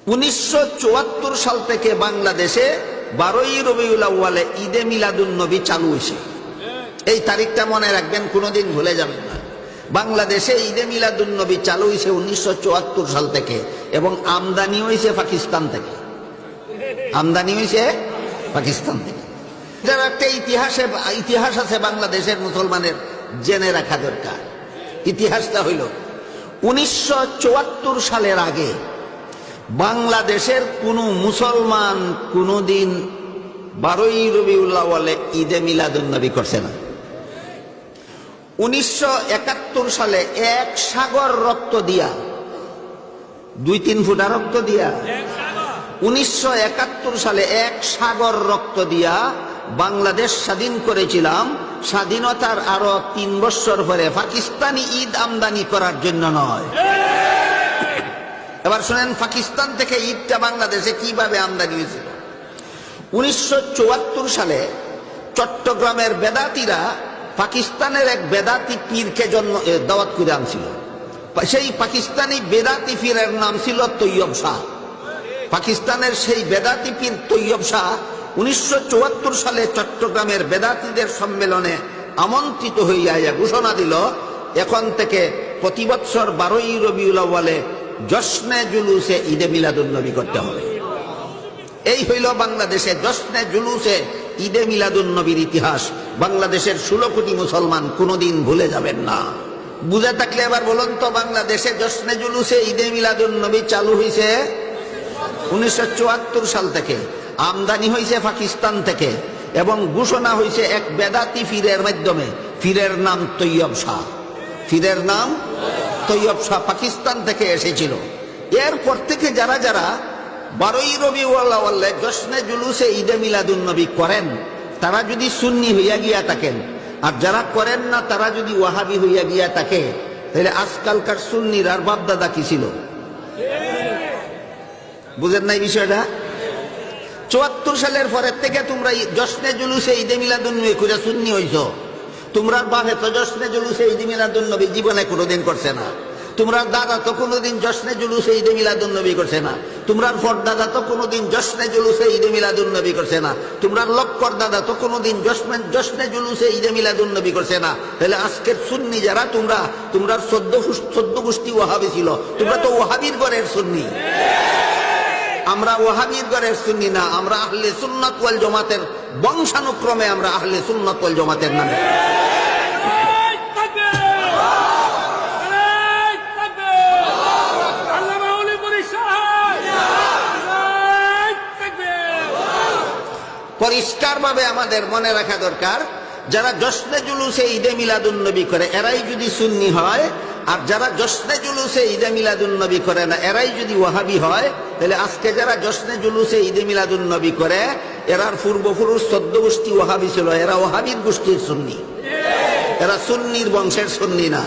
1974 সাল থেকে বাংলাদেশে 12ই রবিউল আউয়ালে ঈদে মিলাদুন নবী চালু হয়েছে। এই তারিখটা মনে রাখবেন, কোনোদিন ভুলে যাবেন না। বাংলাদেশে ঈদে মিলাদুন নবী চালু হয়েছে 1974 সাল থেকে, এবং আমদানি হয়েছে পাকিস্তান থেকে। আমদানি হয়েছে পাকিস্তান থেকে। যার একটা ইতিহাস আছে বাংলাদেশের মুসলমানের, জেনে রাখা দরকার। ইতিহাসটা হইল 1974 সালের আগে বাংলাদেশের কোন মুসলমান কোনদিন 12ই রবিউল আউয়ালে ঈদে মিলাদুন নবী করছে না। 1971 সালে এক সাগর রক্ত দিয়া, 2-3 ফুটা রক্ত দিয়া, 1971 সালে এক সাগর রক্ত দিয়া বাংলাদেশ স্বাধীন করেছিলাম। স্বাধীনতার আরো 3 বছর পরে পাকিস্তানি ঈদ আমদানি করার জন্য নয়। এবার শুনেন পাকিস্তান থেকে ঈদটা বাংলাদেশে কিভাবে আমদানি হয়েছিল। 1974 সালে চট্টগ্রামের বেদাতিরা পাকিস্তানের এক বেদাতি পীরকে দাওয়াত করে আনছিল। সেই পাকিস্তানি বেদাতি পীরের নাম ছিল তৈয়ব শাহ। পাকিস্তানের সেই বেদাতি পীর তৈয়ব শাহ 1974 সালে চট্টগ্রামের বেদাতিদের সম্মেলনে আমন্ত্রিত হইয়া ঘোষণা দিল, এখন থেকে প্রতি বছর 12ই রবিউল আউয়ালে জশ্নে জুলুসে ঈদে মিলাদুন নবী করতে হবে। এই হইল বাংলাদেশে জশ্নে জুলুসে ঈদে মিলাদুন নবীর ইতিহাস। বাংলাদেশের 16 কোটি মুসলমান কোনোদিন ভুলে যাবেন না। বুঝে থাকলে এবার বলুন তো, বাংলাদেশে জশ্নে জুলুসে ঈদে মিলাদুন নবী চালু হয়েছে 1974 সাল থেকে, আমদানি হয়েছে পাকিস্তান থেকে, এবং ঘোষণা হয়েছে এক বেদাতি পীরের মাধ্যমে। পীরের নাম তৈয়ব শাহ। পীরের নাম তৈয়ব শাহ, পাকিস্তান থেকে এসেছিল। এরপর থেকে যারা যারা 12ই রবিউল আউয়ালে জশ্নে জুলুসে ঈদে মিলাদুন নবী করেন, তারা যদি সুন্নি হইয়া গিয়া থাকেন, আর যারা করেন না তারা যদি ওয়াহাবি হইয়া গিয়া থাকে, তাহলে আজকালকার সুন্নির আর বাপদাদা কি ছিল? বুঝেন নাই বিষয়টা? 74 সালের পরের থেকে তোমরা জশ্নে জুলুসে ঈদে মিলাদুন নবী করে সুন্নি হইছ। তোমরা বাপে তো জশ্নে জুলুসে ঈদে মিলাদুন নবী জীবনে কোনোদিন করছে না। তোমরা দাদা তো কোনোদিন জশ্নে জুলুসে ঈদে মিলাদুন নবী করছে না। তোমরা পরদাদা তো কোনোদিন জশ্নে জুলুসে ঈদে মিলাদুন নবী করছে না। তোমরা লক্কর দাদা তো কোনোদিন জশ্নে জুলুসে ঈদে মিলাদুন নবী করছে না। তাহলে আজকের সুন্নি যারা, তোমরা 14 গোষ্ঠী ওয়াহাবি ছিল, তোমরা তো ওয়াহাবির ঘরের সুন্নি। আমরা ওয়াহাবির ঘরের সুন্নি না, আমরা আহলে সুন্নাত ওয়াল জামাতের বংশানুক্রমে, আমরা আহলে সুন্নাত ওয়াল জামাতের নামে। পরিষ্কার ভাবে আমাদের মনে রাখা দরকার, যারা জশ্নে জুলুসে ঈদে মিলাদুন নবী করে এরাই যদি সুন্নি হয়, আর যারা জশ্নে জুলুসে ঈদে মিলাদুন নবী করে না এরাই যদি ওয়াহাবি হয়, তাহলে আজকে যারা জশ্নে জুলুসে ঈদে মিলাদুন নবী করে, এরার পূর্বপুরুষ 14 গোষ্ঠী ওয়াহাবি ছিল, এরা ওয়াহাবির গোষ্ঠীর সুন্নি, এরা সুন্নির বংশের সুন্নি না।